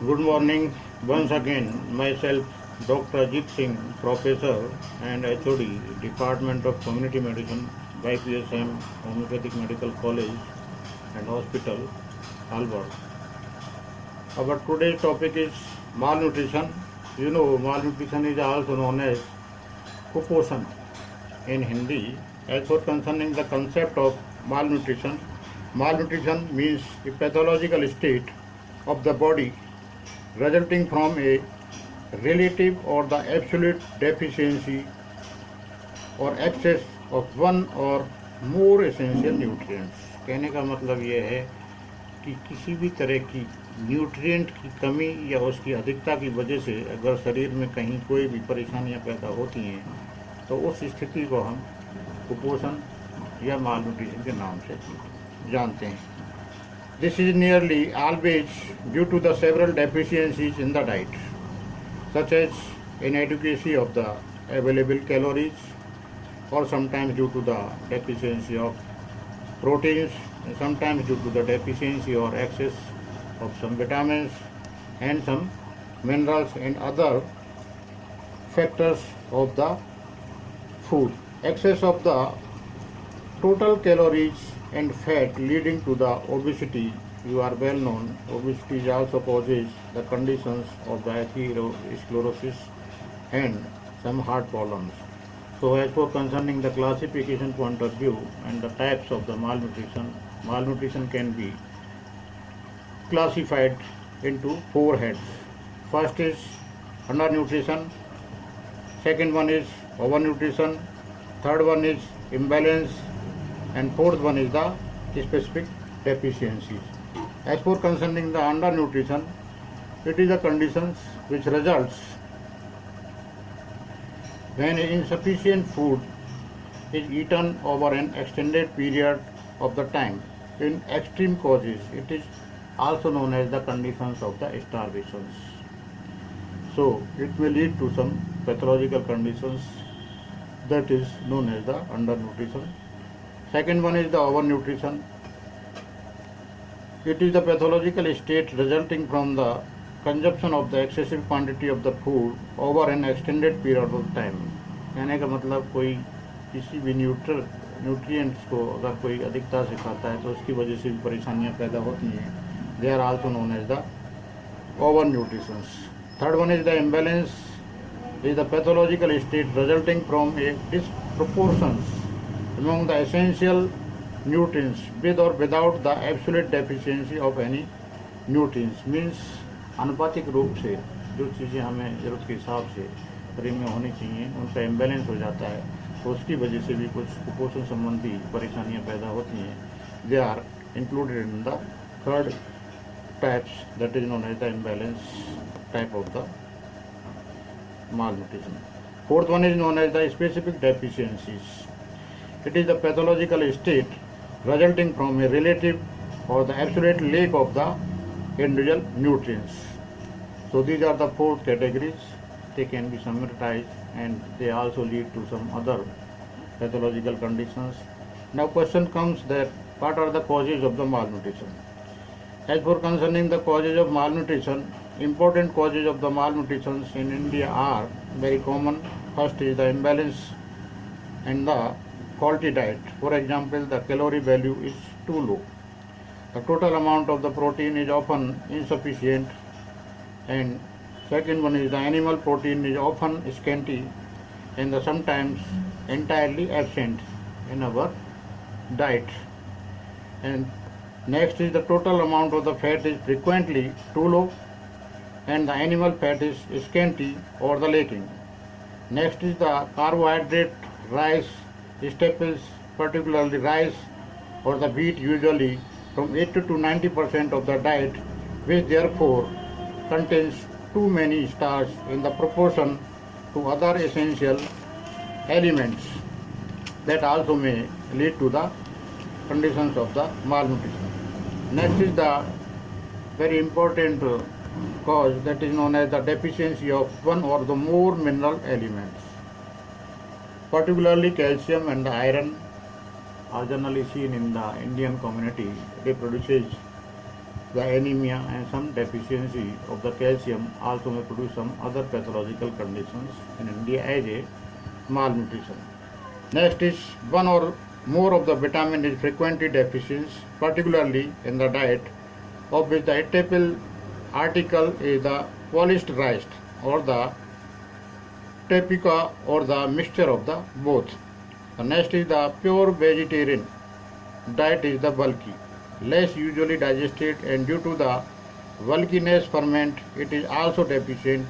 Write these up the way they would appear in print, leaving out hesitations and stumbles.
Good morning once again. Myself, Dr. Ajit Singh, Professor and HOD, Department of Community Medicine, YPSM, Homeopathic Medical College and Hospital, Albert. Our today's topic is malnutrition. Malnutrition is also known as kuposhan in Hindi. As for concerning the concept of malnutrition, malnutrition means a pathological state of the body resulting from a relative or the absolute deficiency or excess of one or more essential nutrients. कहने का मतलब ये है कि किसी भी तरह की न्यूट्रिएंट की कमी या उसकी अधिकता की वजह से अगर शरीर में कहीं कोई भी परेशानियां पैदा होती हैं तो उस स्थिति को हम कुपोषण या मालन्यूट्रिशन के नाम से जानते हैं. This is nearly always due to the several deficiencies in the diet, such as inadequacy of the available calories, or sometimes due to the deficiency of proteins, and sometimes due to the deficiency or excess of some vitamins and some minerals and other factors of the food. Excess of the total calories and fat leading to the obesity. You are well known. Obesity also causes the conditions of the atherosclerosis and some heart problems. So as for concerning the classification point of view and the types of the malnutrition, malnutrition can be classified into four heads. First is undernutrition, second one is overnutrition, third one is imbalance, and fourth one is the specific deficiencies. As for concerning the undernutrition, it is a conditions which results when insufficient food is eaten over an extended period of the time in extreme causes. It is also known as the conditions of the starvations. So it may lead to some pathological conditions that is known as the undernutrition. Second one is the overnutrition. It is the pathological state resulting from the consumption of the excessive quantity of the food over an extended period of time. कहने का मतलब कोई किसी भी nutrients को अगर कोई अधिकता से खाता है तो उसकी वजह से भी परेशानियां पैदा होती हैं. They are also known as the overnutrition. Third one is the imbalance. It is the pathological state resulting from a disproportions among the essential nutrients with or without the absolute deficiency of any nutrients. Means अनुपातिक रूप से जो चीज़ें हमें ज़रूरत के हिसाब से शरीर में होनी चाहिए उनका इम्बैलेंस हो जाता है तो उसकी वजह से भी कुछ कुपोषण संबंधी परेशानियां पैदा होती हैं. They are included in the third types that is known as the imbalance type of the malnutrition. Fourth one is known as the specific deficiencies. It is the pathological state resulting from a relative or the absolute lack of the individual nutrients. So these are the four categories. They can be summarized and they also lead to some other pathological conditions. Now question comes that what are the causes of the malnutrition? As for concerning the causes of malnutrition, important causes of the malnutrition in India are very common. First is the imbalance in the faulty diet. For example, the calorie value is too low. The total amount of the protein is often insufficient, and second one is the animal protein is often scanty and sometimes entirely absent in our diet. And next is the total amount of the fat is frequently too low and the animal fat is scanty or the lacking. Next is the carbohydrate, rice, staples, particularly rice or the wheat, usually from 80 to 90% of the diet, which therefore contains too many starch in the proportion to other essential elements that also may lead to the conditions of the malnutrition. Next is the very important cause that is known as the deficiency of one or the more mineral elements. Particularly calcium and the iron are generally seen in the Indian community. They produces the anemia and some deficiency of the calcium also may produce some other pathological conditions in India as a malnutrition. Next is one or more of the vitamin is frequently deficient, particularly in the diet, of which the typical article is the polished rice or the tapioca or the mixture of the both. The next is the pure vegetarian diet is the bulky, less usually digested, and due to the bulkiness ferment, it is also deficient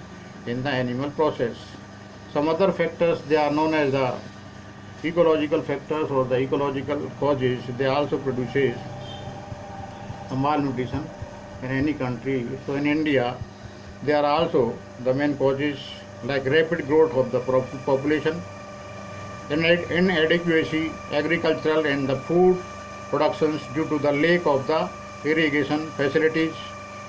in the animal process. Some other factors they are known as the ecological factors or the ecological causes. They also produces malnutrition in any country. So in India, they are also the main causes like rapid growth of the population, inadequacy agricultural and the food productions due to the lack of the irrigation facilities,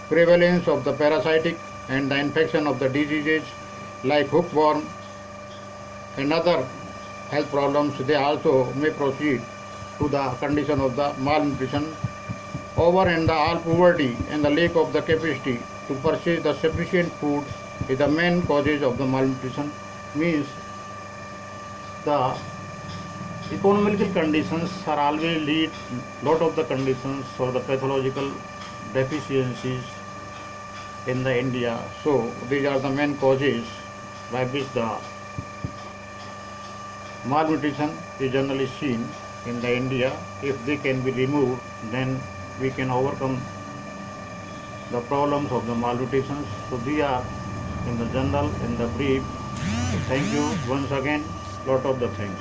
prevalence of the parasitic and the infection of the diseases like hookworm and other health problems. They also may proceed to the condition of the malnutrition. Over and the all poverty and the lack of the capacity to purchase the sufficient food is the main causes of the malnutrition. Means the economical conditions are always lead lot of the conditions or the pathological deficiencies in the India. So these are the main causes by which the malnutrition is generally seen in the India. If they can be removed, then we can overcome the problems of the malnutrition. So these are in the general, in the brief. Thank you once again, lot of the things.